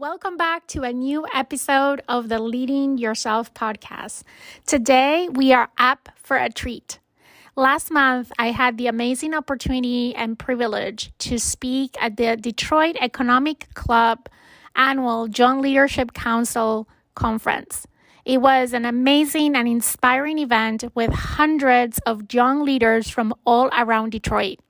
Welcome back to a new episode of the Leading Yourself podcast. Today, we are up for a treat. Last month, I had the amazing opportunity and privilege to speak at the Detroit Economic Club annual Young Leadership Council conference. It was an amazing and inspiring event with hundreds of young leaders from all around Detroit.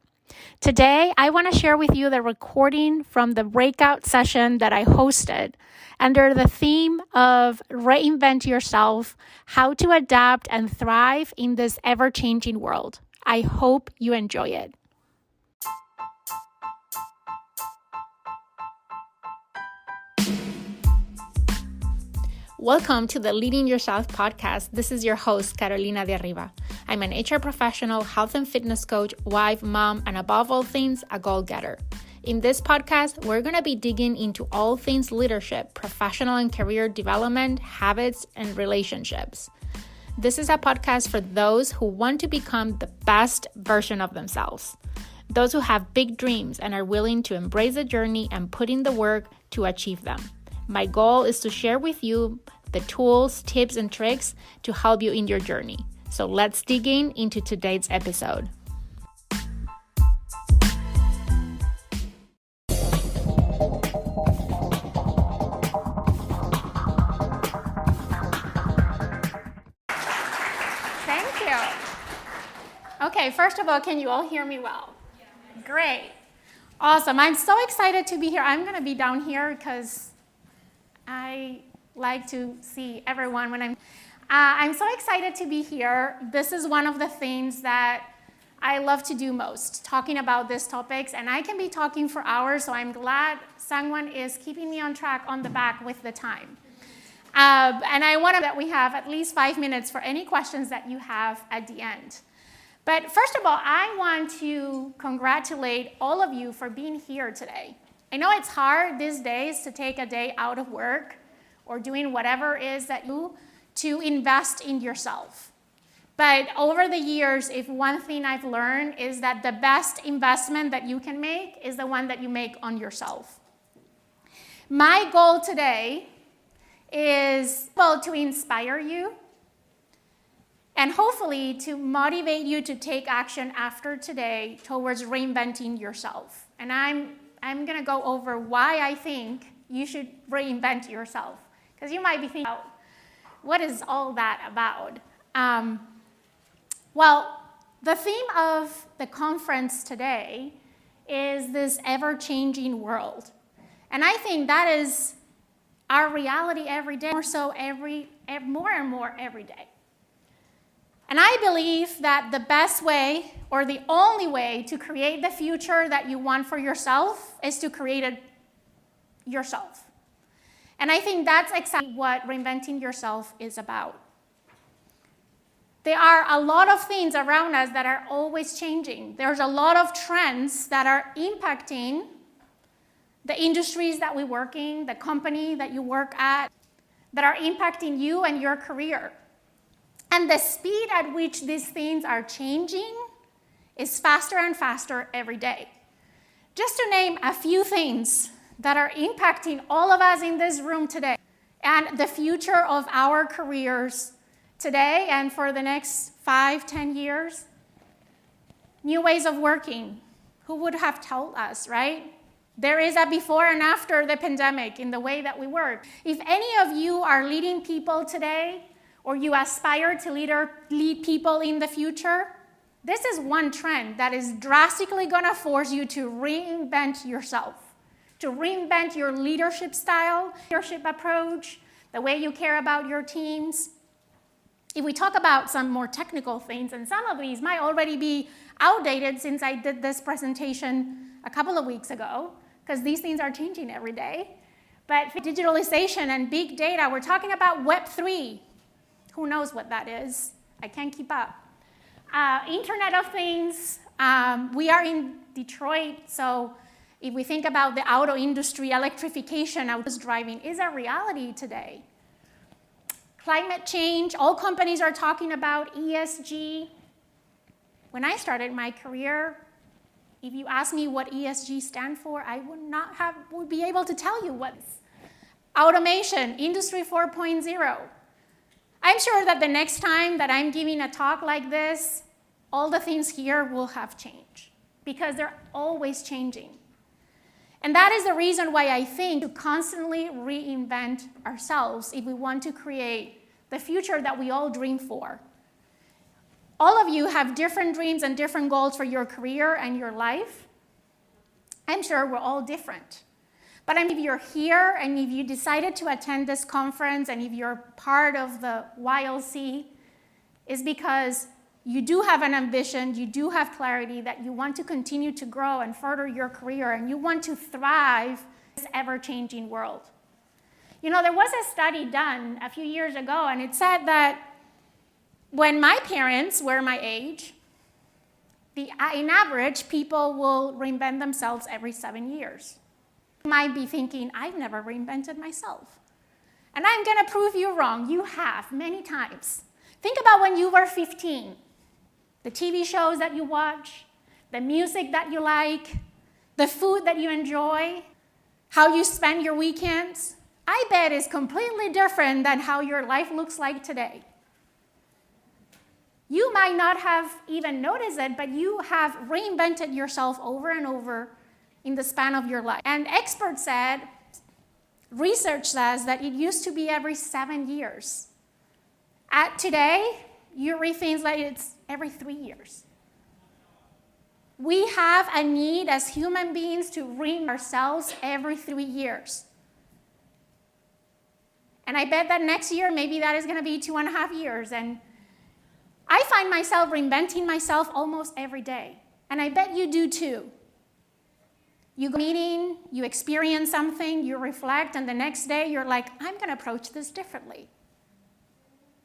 Today, I want to share with you the recording from the breakout session that I hosted under the theme of Reinvent Yourself, how to adapt and thrive in this ever-changing world. I hope you enjoy it. Welcome to the Leading Yourself podcast. This is your host, Carolina de Arriba. I'm an HR professional, health and fitness coach, wife, mom, and above all things, a goal-getter. In this podcast, we're going to be digging into all things leadership, professional and career development, habits, and relationships. This is a podcast for those who want to become the best version of themselves. Those who have big dreams and are willing to embrace the journey and put in the work to achieve them. My goal is to share with you the tools, tips, and tricks to help you in your journey. So let's dig into today's episode. Thank you. Okay, first of all, can you all hear me well? Yeah. Great. Awesome. I'm so excited to be here. I'm going to be down here because I like to see everyone when I'm so excited to be here. This is one of the things that I love to do most, talking about these topics, and I can be talking for hours, so I'm glad someone is keeping me on track on the back with the time. And I want that we have at least 5 minutes for any questions that you have at the end. But first of all, I want to congratulate all of you for being here today. I know it's hard these days to take a day out of work or doing whatever it is that you to invest in yourself. But over the years, if one thing I've learned is that the best investment that you can make is the one that you make on yourself. My goal today is to inspire you and hopefully to motivate you to take action after today towards reinventing yourself. And I'm going to go over why I think you should reinvent yourself. Because you might be thinking, what is all that about? Well, the theme of the conference today is this ever-changing world. And I think that is our reality every day, more so more and more every day. And I believe that the best way or the only way to create the future that you want for yourself is to create it yourself. And I think that's exactly what reinventing yourself is about. There are a lot of things around us that are always changing. There's a lot of trends that are impacting the industries that we work in, the company that you work at, that are impacting you and your career. And the speed at which these things are changing is faster and faster every day. Just to name a few things that are impacting all of us in this room today and the future of our careers today and for the next 5-10 years. New ways of working. Who would have told us, right? There is a before and after the pandemic in the way that we work. If any of you are leading people today, or you aspire to lead people in the future, this is one trend that is drastically going to force you to reinvent yourself, to reinvent your leadership style, leadership approach, the way you care about your teams. If we talk about some more technical things, and some of these might already be outdated since I did this presentation a couple of weeks ago, because these things are changing every day. But for digitalization and big data, we're talking about Web3. Who knows what that is? I can't keep up. Internet of Things. We are in Detroit, so if we think about the auto industry, electrification, driving is a reality today. Climate change, all companies are talking about ESG. When I started my career, if you ask me what ESG stands for, I would be able to tell you what. Automation, Industry 4.0. I'm sure that the next time that I'm giving a talk like this, all the things here will have changed because they're always changing. And that is the reason why I think to constantly reinvent ourselves if we want to create the future that we all dream for. All of you have different dreams and different goals for your career and your life. I'm sure we're all different. But if you're here and if you decided to attend this conference and if you're part of the YLC, it's because you do have an ambition, you do have clarity that you want to continue to grow and further your career and you want to thrive in this ever-changing world. You know, there was a study done a few years ago and it said that when my parents were my age, in average, people will reinvent themselves every 7 years. You might be thinking, I've never reinvented myself. And I'm going to prove you wrong. You have, many times. Think about when you were 15. The TV shows that you watch, the music that you like, the food that you enjoy, how you spend your weekends. I bet is completely different than how your life looks like today. You might not have even noticed it, but you have reinvented yourself over and over in the span of your life. And experts said, research says that it used to be every 7 years. Today, you read things like it's every 3 years. We have a need as human beings to reinvent ourselves every 3 years. And I bet that next year, maybe that is going to be 2.5 years. And I find myself reinventing myself almost every day. And I bet you do too. You go to a meeting, you experience something, you reflect, and the next day you're like, I'm going to approach this differently.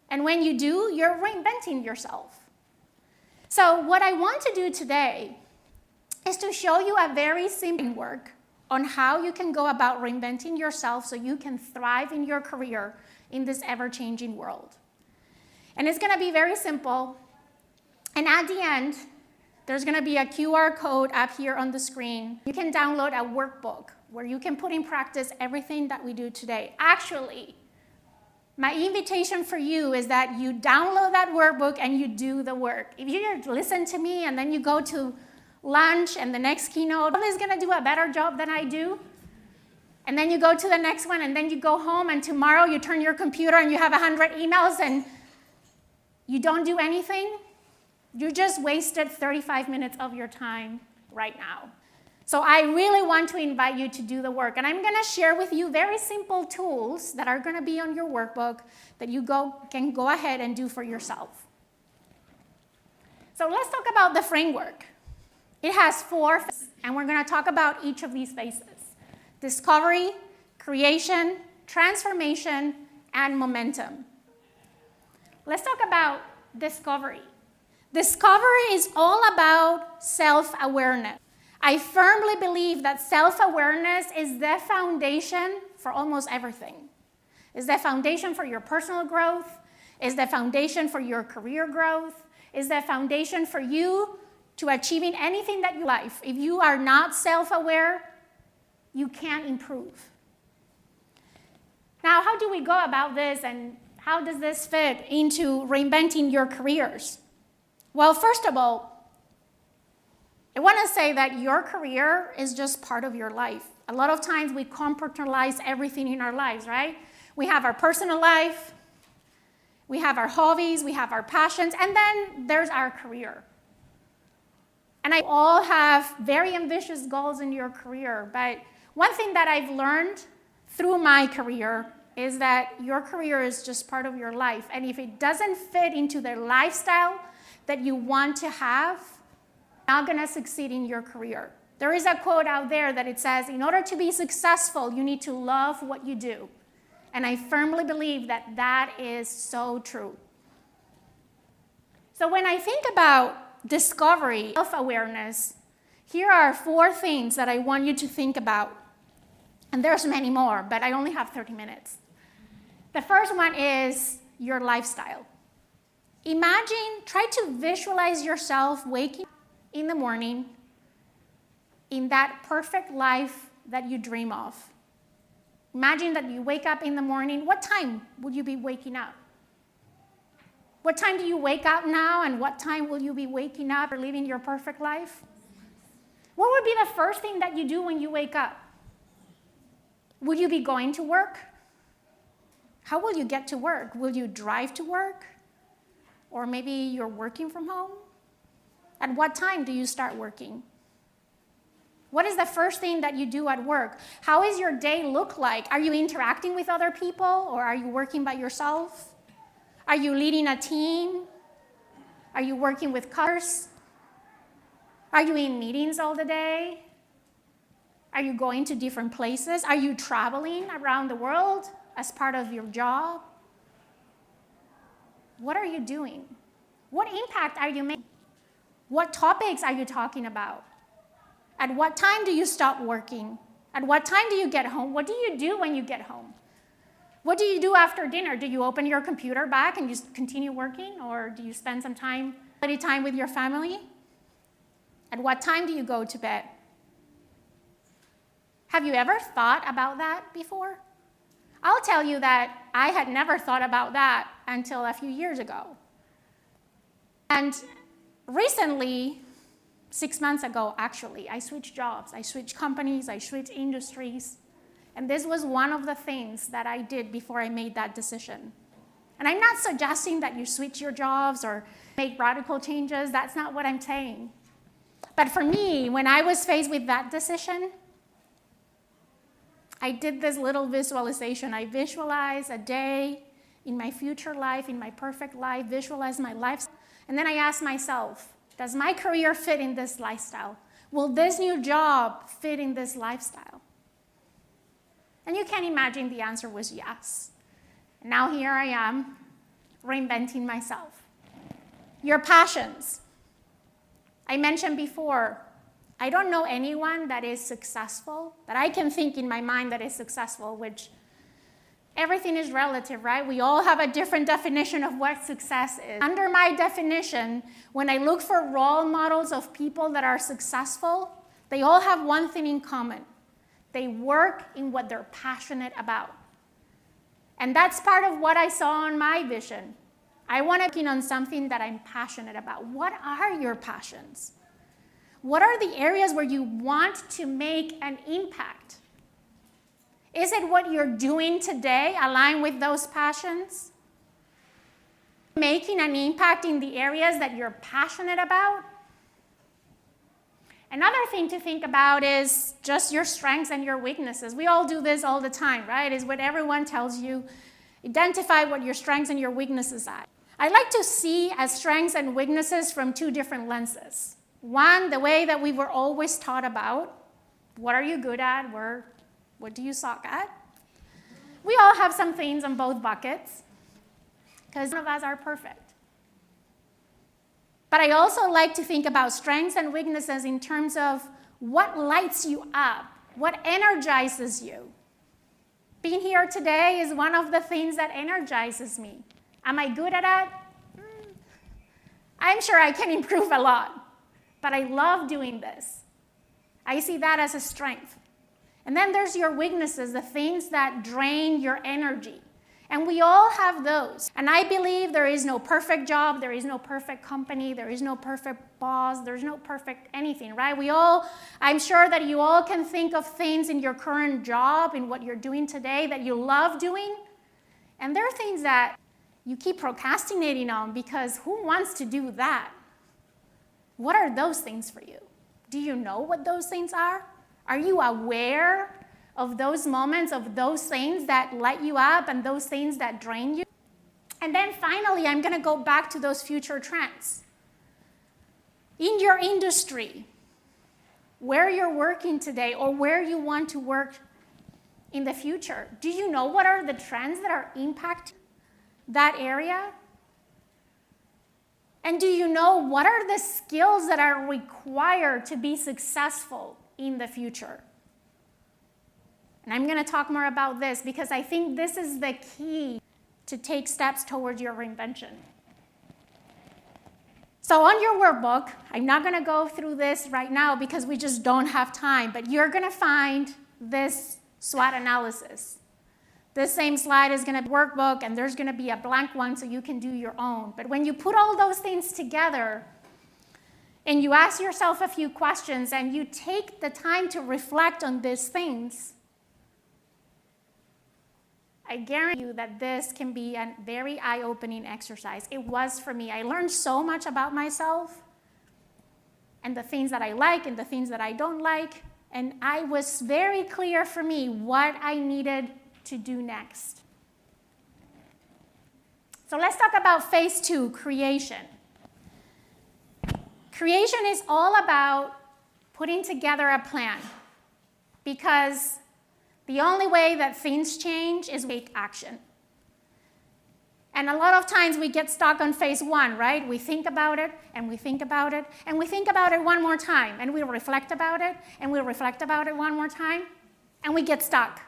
And when you do, you're reinventing yourself. So what I want to do today is to show you a very simple work on how you can go about reinventing yourself so you can thrive in your career in this ever-changing world. And it's going to be very simple. And at the end, there's going to be a QR code up here on the screen. You can download a workbook where you can put in practice everything that we do today. Actually, my invitation for you is that you download that workbook and you do the work. If you just listen to me and then you go to lunch and the next keynote, nobody's going to do a better job than I do. And then you go to the next one and then you go home and tomorrow you turn your computer and you have 100 emails and you don't do anything. You just wasted 35 minutes of your time right now. So I really want to invite you to do the work. And I'm going to share with you very simple tools that are going to be on your workbook that you can go ahead and do for yourself. So let's talk about the framework. It has 4 phases, and we're going to talk about each of these phases. Discovery, creation, transformation, and momentum. Let's talk about discovery. Discovery is all about self-awareness. I firmly believe that self-awareness is the foundation for almost everything. It's the foundation for your personal growth. It's the foundation for your career growth. It's the foundation for you to achieving anything that you like. If you are not self-aware, you can't improve. Now, how do we go about this and how does this fit into reinventing your careers? Well, first of all, I want to say that your career is just part of your life. A lot of times we compartmentalize everything in our lives, right? We have our personal life, we have our hobbies, we have our passions, and then there's our career. And I all have very ambitious goals in your career, but one thing that I've learned through my career is that your career is just part of your life. And if it doesn't fit into the lifestyle that you want to have, you're not going to succeed in your career. There is a quote out there that it says, in order to be successful, you need to love what you do. And I firmly believe that that is so true. So when I think about discovery, self-awareness, here are 4 things that I want you to think about. And there's many more, but I only have 30 minutes. The first one is your lifestyle. Imagine, try to visualize yourself waking up in the morning in that perfect life that you dream of. Imagine that you wake up in the morning. What time would you be waking up? What time do you wake up now, and what time will you be waking up or living your perfect life? What would be the first thing that you do when you wake up? Would you be going to work? How will you get to work? Will you drive to work? Or maybe you're working from home? At what time do you start working? What is the first thing that you do at work? How is your day look like? Are you interacting with other people, or are you working by yourself? Are you leading a team? Are you working with customers? Are you in meetings all the day? Are you going to different places? Are you traveling around the world as part of your job? What are you doing? What impact are you making? What topics are you talking about? At what time do you stop working? At what time do you get home? What do you do when you get home? What do you do after dinner? Do you open your computer back and just continue working? Or do you spend some quality time with your family? At what time do you go to bed? Have you ever thought about that before? I'll tell you that I had never thought about that until a few years ago. And recently, 6 months ago, actually, I switched jobs, I switched companies, I switched industries. And this was one of the things that I did before I made that decision. And I'm not suggesting that you switch your jobs or make radical changes. That's not what I'm saying. But for me, when I was faced with that decision, I did this little visualization. I visualized a day in my future life, in my perfect life, visualized my life. And then I asked myself, does my career fit in this lifestyle? Will this new job fit in this lifestyle? And you can imagine the answer was yes. And now here I am, reinventing myself. Your passions. I mentioned before, I don't know anyone that is successful, that I can think in my mind that is successful, which everything is relative, right? We all have a different definition of what success is. Under my definition, when I look for role models of people that are successful, they all have one thing in common. They work in what they're passionate about. And that's part of what I saw on my vision. I want to work on something that I'm passionate about. What are your passions? What are the areas where you want to make an impact? Is it what you're doing today aligned with those passions? Making an impact in the areas that you're passionate about? Another thing to think about is just your strengths and your weaknesses. We all do this all the time, right? It's what everyone tells you. Identify what your strengths and your weaknesses are. I like to see as strengths and weaknesses from two different lenses. One, the way that we were always taught about. What are you good at? What do you suck at? We all have some things on both buckets, because none of us are perfect. But I also like to think about strengths and weaknesses in terms of what lights you up, what energizes you. Being here today is one of the things that energizes me. Am I good at it? I'm sure I can improve a lot, but I love doing this. I see that as a strength. And then there's your weaknesses, the things that drain your energy. And we all have those. And I believe there is no perfect job, there is no perfect company, there is no perfect boss, there's no perfect anything, right? I'm sure that you all can think of things in your current job, in what you're doing today that you love doing. And there are things that you keep procrastinating on because who wants to do that? What are those things for you? Do you know what those things are? Are you aware of those moments, of those things that light you up and those things that drain you? And then finally, I'm going to go back to those future trends. In your industry, where you're working today or where you want to work in the future, do you know what are the trends that are impacting that area? And do you know what are the skills that are required to be successful in the future? And I'm going to talk more about this because I think this is the key to take steps towards your reinvention. So on your workbook, I'm not going to go through this right now because we just don't have time, but you're going to find this SWOT analysis. This same slide is going to be a workbook, and there's going to be a blank one so you can do your own. But when you put all those things together and you ask yourself a few questions and you take the time to reflect on these things, I guarantee you that this can be a very eye-opening exercise. It was for me. I learned so much about myself and the things that I like and the things that I don't like. And it was very clear for me what I needed to do next. So let's talk about phase 2, creation. Creation is all about putting together a plan, because the only way that things change is take action. And a lot of times we get stuck on phase 1, right? We think about it, and we think about it, and we think about it one more time, and we reflect about it, and we reflect about it one more time, and we get stuck.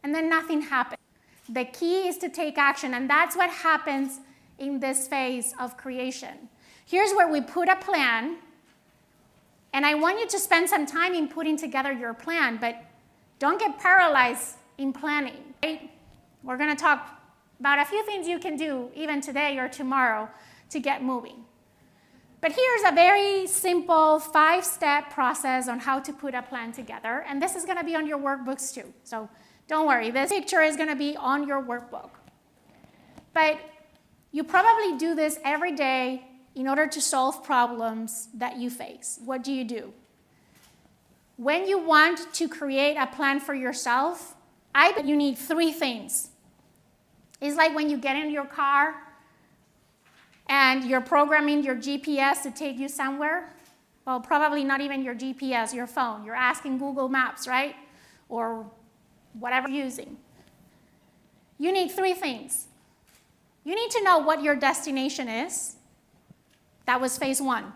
And then nothing happens. The key is to take action, and that's what happens in this phase of creation. Here's where we put a plan, and I want you to spend some time in putting together your plan, but don't get paralyzed in planning, right? We're going to talk about a few things you can do even today or tomorrow to get moving. But here's a very simple 5-step process on how to put a plan together, and this is going to be on your workbooks too. So don't worry, this picture is going to be on your workbook. But you probably do this every day in order to solve problems that you face. What do? When you want to create a plan for yourself, you need 3 things. It's like when you get in your car and you're programming your GPS to take you somewhere. Well, probably not even your GPS, your phone. You're asking Google Maps, right? Or whatever you're using. You need 3 things. You need to know what your destination is. That was phase 1,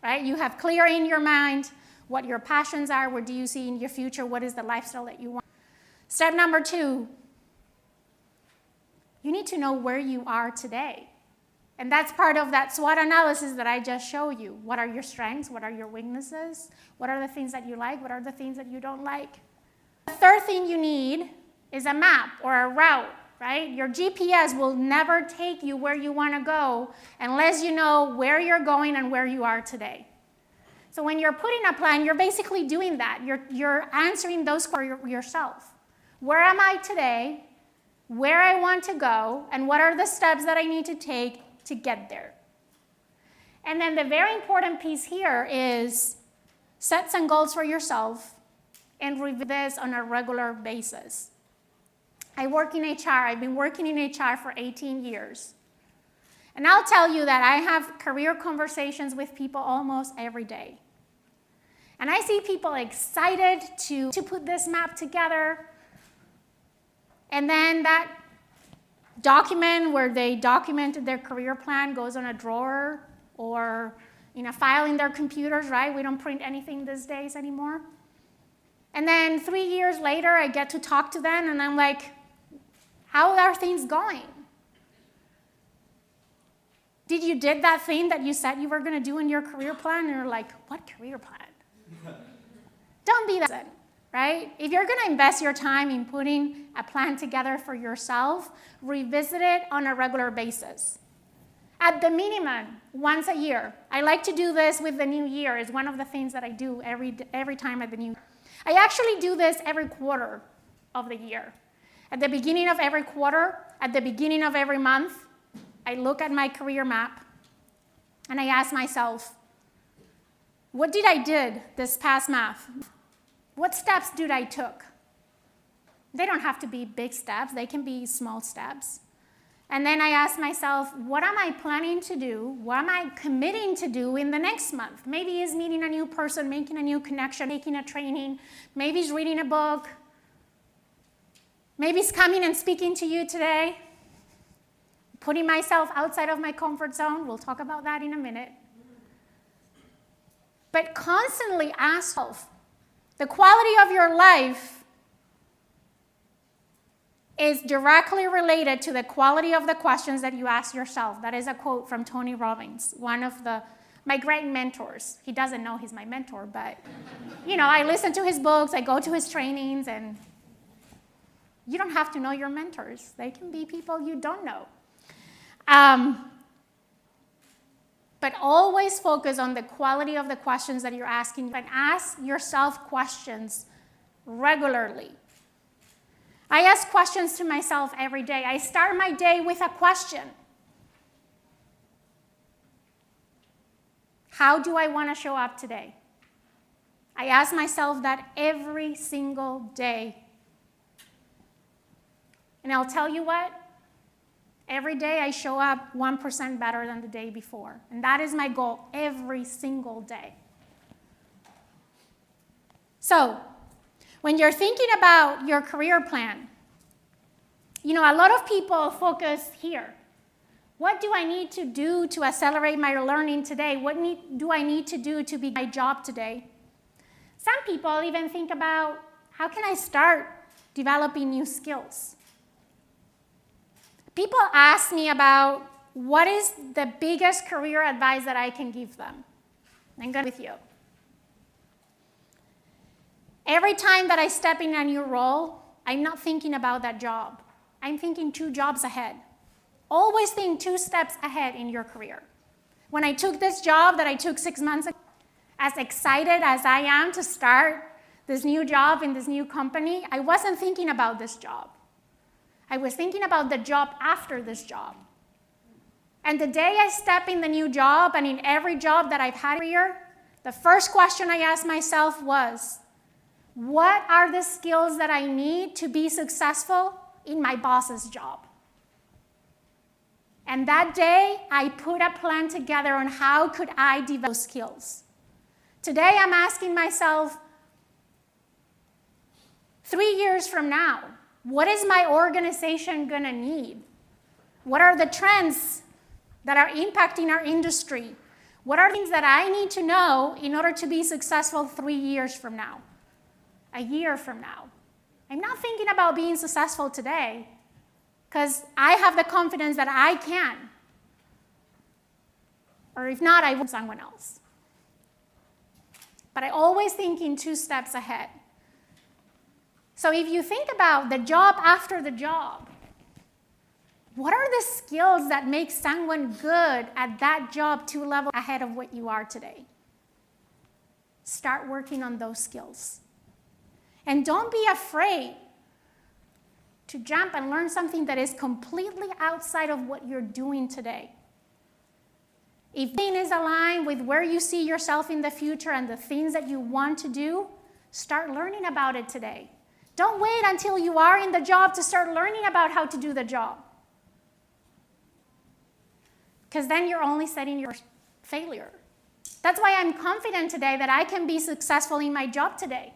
right? You have clear in your mind what your passions are, what do you see in your future, what is the lifestyle that you want. Step number 2, you need to know where you are today. And that's part of that SWOT analysis that I just showed you. What are your strengths? What are your weaknesses? What are the things that you like? What are the things that you don't like? The third thing you need is a map or a route, right? Your GPS will never take you where you want to go unless you know where you're going and where you are today. So when you're putting a plan, you're basically doing that. You're answering those questions for yourself. Where am I today? Where I want to go? And what are the steps that I need to take to get there? And then the very important piece here is set some goals for yourself and review this on a regular basis. I work in HR. I've been working in HR for 18 years. And I'll tell you that I have career conversations with people almost every day. And I see people excited to put this map together. And then that document where they documented their career plan goes on a drawer or in a file in their computers, right? We don't print anything these days anymore. And then 3 years later, I get to talk to them, and I'm like, how are things going? Did you did that thing that you said you were going to do in your career plan? And you're like, what career plan? Don't be that, right? If you're going to invest your time in putting a plan together for yourself, revisit it on a regular basis. At the minimum, once a year. I like to do this with the new year. It's one of the things that I do every time at the new year. I actually do this every quarter of the year. At the beginning of every quarter, at the beginning of every month, I look at my career map and I ask myself, what did I did this past month? What steps did I took? They don't have to be big steps. They can be small steps. And then I ask myself, what am I planning to do? What am I committing to do in the next month? Maybe it's meeting a new person, making a new connection, making a training. Maybe it's reading a book. Maybe it's coming and speaking to you today. Putting myself outside of my comfort zone. We'll talk about that in a minute. But constantly ask yourself, the quality of your life is directly related to the quality of the questions that you ask yourself. That is a quote from Tony Robbins, one of my great mentors. He doesn't know he's my mentor, but I listen to his books, I go to his trainings, and You don't have to know your mentors. They can be people you don't know. But always focus on the quality of the questions that you're asking, and ask yourself questions regularly. I ask questions to myself every day. I start my day with a question. How do I want to show up today? I ask myself that every single day. And I'll tell you what, every day I show up 1% better than the day before. And that is my goal every single day. So, when you're thinking about your career plan, a lot of people focus here. What do I need to do to accelerate my learning today? What do I need to do to be my job today? Some people even think about, how can I start developing new skills? People ask me about what is the biggest career advice that I can give them. I'm going with you. Every time that I step in a new role, I'm not thinking about that job. I'm thinking 2 jobs ahead. Always think 2 steps ahead in your career. When I took this job that I took 6 months ago, as excited as I am to start this new job in this new company, I wasn't thinking about this job. I was thinking about the job after this job. And the day I step in the new job, and in every job that I've had here, the first question I asked myself was, what are the skills that I need to be successful in my boss's job? And that day, I put a plan together on how could I develop those skills. Today, I'm asking myself, 3 years from now, what is my organization going to need? What are the trends that are impacting our industry? What are things that I need to know in order to be successful 3 years from now, a year from now? I'm not thinking about being successful today because I have the confidence that I can. Or if not, I will someone else. But I always think in 2 steps ahead. So if you think about the job after the job, what are the skills that make someone good at that job 2 levels ahead of what you are today? Start working on those skills. And don't be afraid to jump and learn something that is completely outside of what you're doing today. If it is aligned with where you see yourself in the future and the things that you want to do, start learning about it today. Don't wait until you are in the job to start learning about how to do the job. Because then you're only setting your failure. That's why I'm confident today that I can be successful in my job today.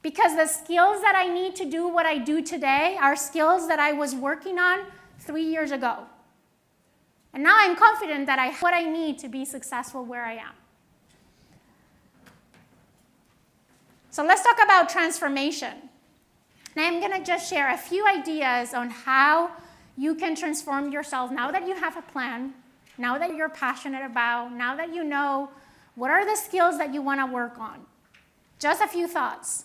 Because the skills that I need to do what I do today are skills that I was working on 3 years ago. And now I'm confident that I have what I need to be successful where I am. So let's talk about transformation. And I'm going to just share a few ideas on how you can transform yourself now that you have a plan, now that you're passionate about, now that you know what are the skills that you want to work on. Just a few thoughts.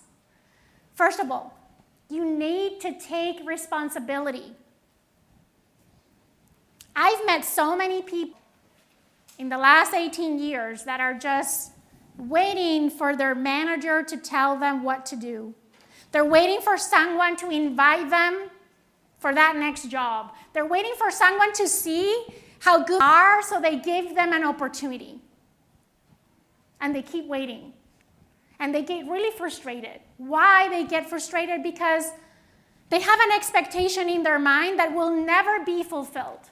First of all, you need to take responsibility. I've met so many people in the last 18 years that are just waiting for their manager to tell them what to do. They're waiting for someone to invite them for that next job. They're waiting for someone to see how good they are so they give them an opportunity. And they keep waiting. And they get really frustrated. Why they get frustrated? Because they have an expectation in their mind that will never be fulfilled.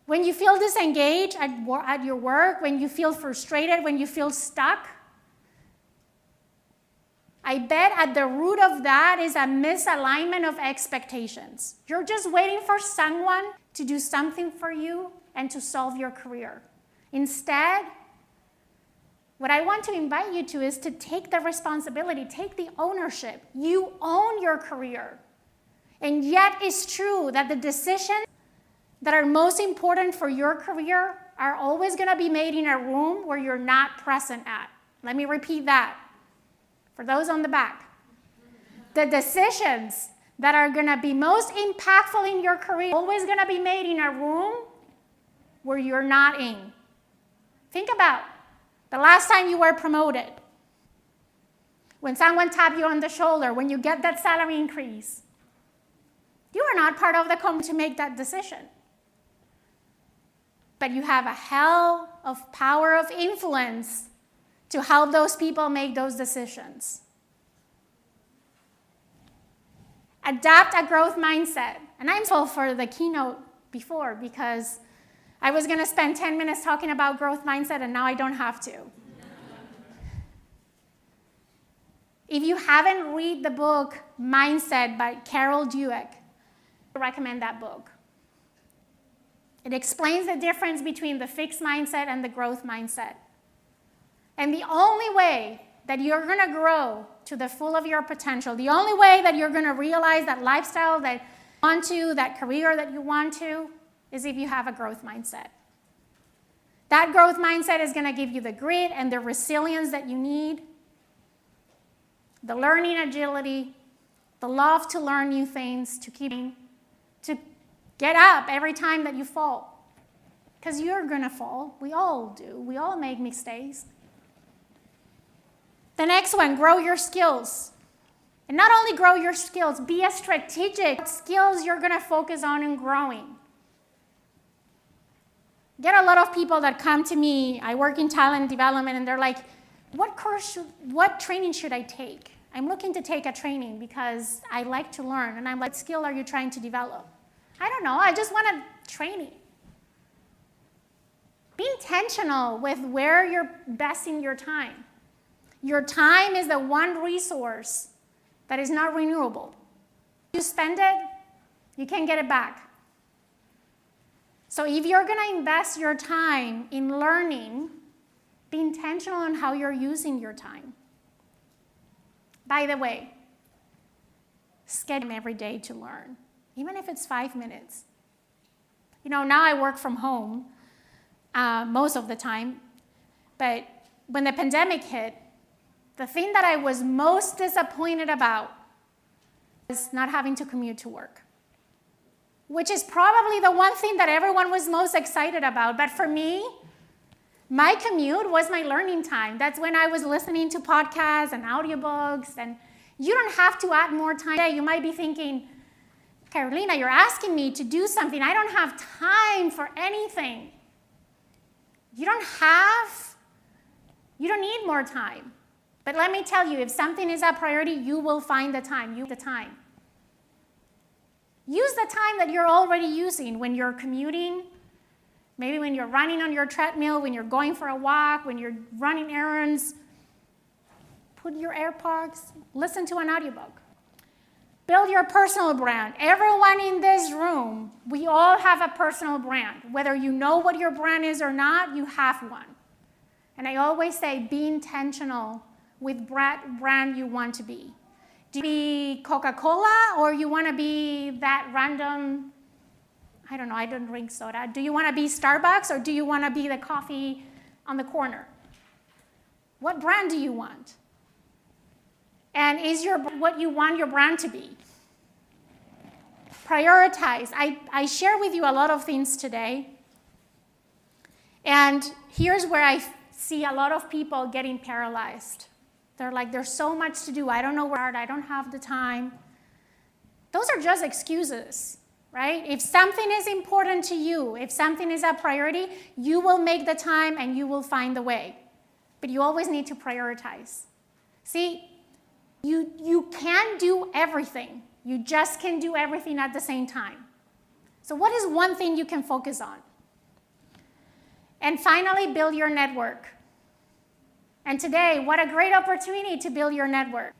When you feel disengaged at your work, when you feel frustrated, when you feel stuck, I bet at the root of that is a misalignment of expectations. You're just waiting for someone to do something for you and to solve your career. Instead, what I want to invite you to is to take the responsibility, take the ownership. You own your career. And yet it's true that the decisions that are most important for your career are always going to be made in a room where you're not present at. Let me repeat that for those on the back. The decisions that are going to be most impactful in your career are always going to be made in a room where you're not in. Think about the last time you were promoted. When someone tapped you on the shoulder, when you get that salary increase. You are not part of the company to make that decision. But you have a hell of power of influence to help those people make those decisions. Adapt a growth mindset. And I'm so for the keynote before because I was going to spend 10 minutes talking about growth mindset and now I don't have to. If you haven't read the book Mindset by Carol Dweck, I recommend that book. It explains the difference between the fixed mindset and the growth mindset. And the only way that you're going to grow to the full of your potential, the only way that you're going to realize that lifestyle that you want to, that career that you want to, is if you have a growth mindset. That growth mindset is going to give you the grit and the resilience that you need, the learning agility, the love to learn new things, to get up every time that you fall. Because you're going to fall. We all do. We all make mistakes. The next one, grow your skills. And not only grow your skills, be a strategic. What skills you're going to focus on in growing. Get a lot of people that come to me, I work in talent development, and they're like, what training should I take? I'm looking to take a training because I like to learn. And I'm like, what skill are you trying to develop? I don't know, I just want a training. Be intentional with where you're investing your time. Your time is the one resource that is not renewable. You spend it, you can't get it back. So if you're going to invest your time in learning, be intentional on how you're using your time. By the way, schedule every day to learn, even if it's 5 minutes. You know, now I work from home most of the time, but when the pandemic hit, the thing that I was most disappointed about was not having to commute to work, which is probably the one thing that everyone was most excited about. But for me, my commute was my learning time. That's when I was listening to podcasts and audiobooks, and you don't have to add more time. You might be thinking, Carolina, you're asking me to do something. I don't have time for anything. You don't need more time. But let me tell you, if something is a priority, you will find the time. Use the time. Use the time that you're already using when you're commuting, maybe when you're running on your treadmill, when you're going for a walk, when you're running errands. Put your AirPods, listen to an audiobook. Build your personal brand. Everyone in this room, we all have a personal brand. Whether you know what your brand is or not, you have one. And I always say, be intentional with brand you want to be. Do you be Coca-Cola, or you want to be that random, I don't know, I don't drink soda. Do you want to be Starbucks, or do you want to be the coffee on the corner? What brand do you want? And is what you want your brand to be? Prioritize. I share with you a lot of things today. And here's where I see a lot of people getting paralyzed. They're like, there's so much to do. I don't know where to start. I don't have the time. Those are just excuses, right? If something is important to you, if something is a priority, you will make the time and you will find the way. But you always need to prioritize. See, you can't do everything. You just can't do everything at the same time. So what is one thing you can focus on? And finally, build your network. And today, what a great opportunity to build your network.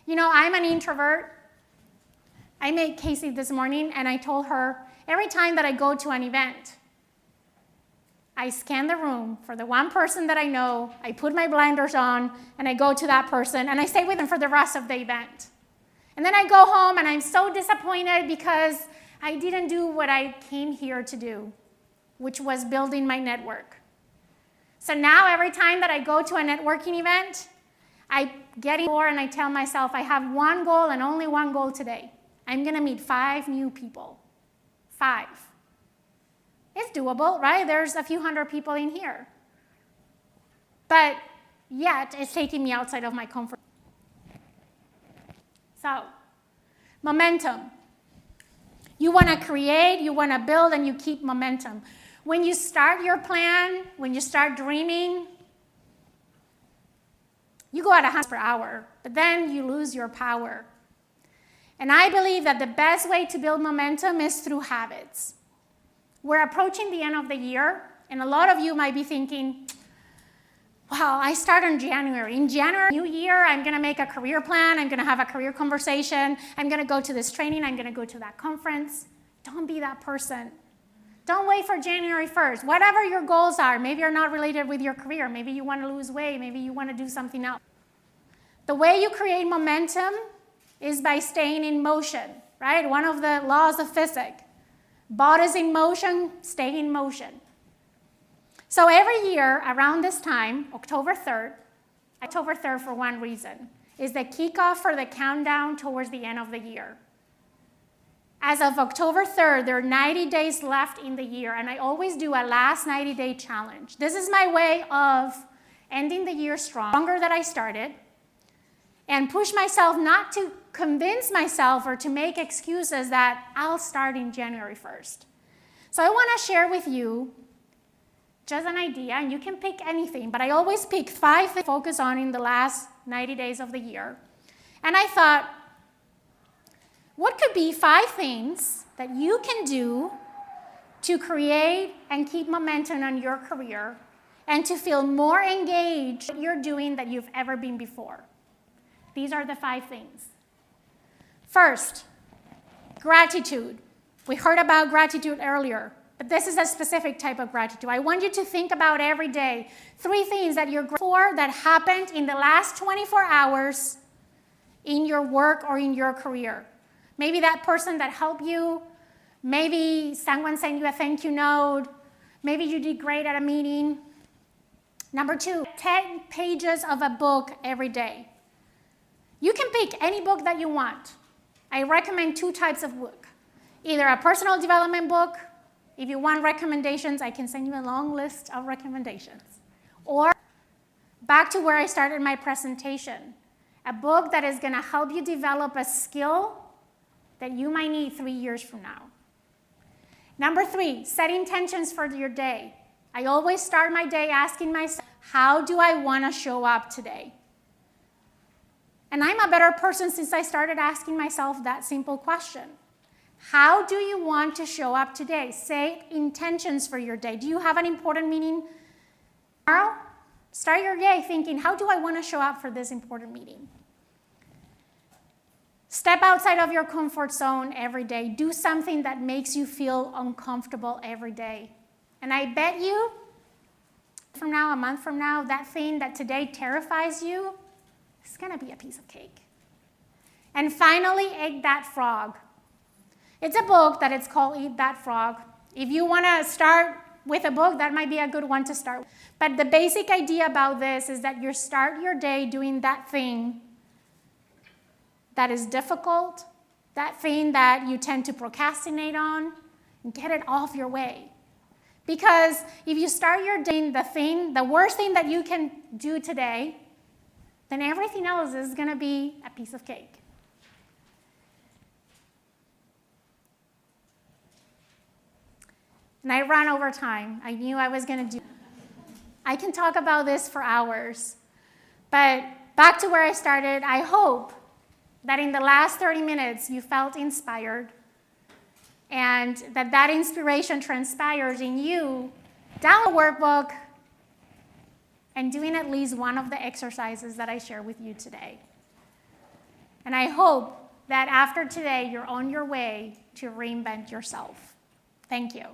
You know, I'm an introvert. I met Casey this morning, and I told her, every time that I go to an event, I scan the room for the one person that I know, I put my blinders on, and I go to that person, and I stay with them for the rest of the event. And then I go home, and I'm so disappointed because I didn't do what I came here to do, which was building my network. So now every time that I go to a networking event, I get in door and I tell myself I have one goal and only one goal today. I'm going to meet 5 new people. 5. It's doable, right? There's a few hundred people in here. But yet, it's taking me outside of my comfort. So, momentum. You want to create, you want to build, and you keep momentum. When you start your plan, when you start dreaming, you go at 100 per hour, but then you lose your power. And I believe that the best way to build momentum is through habits. We're approaching the end of the year, and a lot of you might be thinking, wow, I start in January. In January, new year, I'm going to make a career plan. I'm going to have a career conversation. I'm going to go to this training. I'm going to go to that conference. Don't be that person. Don't wait for January 1st. Whatever your goals are, maybe you're not related with your career. Maybe you want to lose weight. Maybe you want to do something else. The way you create momentum is by staying in motion, right? One of the laws of physics. Bodies in motion, stay in motion. So every year around this time, October 3rd for one reason, is the kickoff for the countdown towards the end of the year. As of October 3rd, there are 90 days left in the year, and I always do a last 90-day challenge. This is my way of ending the year stronger than I started, and push myself not to convince myself or to make excuses that I'll start in January 1st. So I want to share with you just an idea, and you can pick anything, but I always pick 5 things to focus on in the last 90 days of the year. And I thought, what could be 5 things that you can do to create and keep momentum on your career and to feel more engaged in what you're doing than you've ever been before? These are the 5 things. First, gratitude. We heard about gratitude earlier, but this is a specific type of gratitude. I want you to think about every day 3 things that you're grateful for that happened in the last 24 hours in your work or in your career. Maybe that person that helped you, maybe someone sent you a thank you note, maybe you did great at a meeting. Number 2, 10 pages of a book every day. You can pick any book that you want. I recommend 2 types of book. Either a personal development book. If you want recommendations, I can send you a long list of recommendations. Or back to where I started my presentation, a book that is going to help you develop a skill that you might need 3 years from now. Number 3, set intentions for your day. I always start my day asking myself, how do I want to show up today? And I'm a better person since I started asking myself that simple question. How do you want to show up today? Set intentions for your day. Do you have an important meeting tomorrow? Start your day thinking, how do I want to show up for this important meeting? Step outside of your comfort zone every day. Do something that makes you feel uncomfortable every day. And I bet you, from now, a month from now, that thing that today terrifies you, it's going to be a piece of cake. And finally, Eat That Frog. It's a book that it's called Eat That Frog. If you want to start with a book, that might be a good one to start with. But the basic idea about this is that you start your day doing that thing that is difficult, that thing that you tend to procrastinate on, and get it off your way. Because if you start your day doing the worst thing that you can do today, then everything else is going to be a piece of cake. And I ran over time. I knew I was going to do. I can talk about this for hours. But back to where I started, I hope that in the last 30 minutes you felt inspired and that inspiration transpires in you down the workbook and doing at least one of the exercises that I share with you today. And I hope that after today, you're on your way to reinvent yourself. Thank you.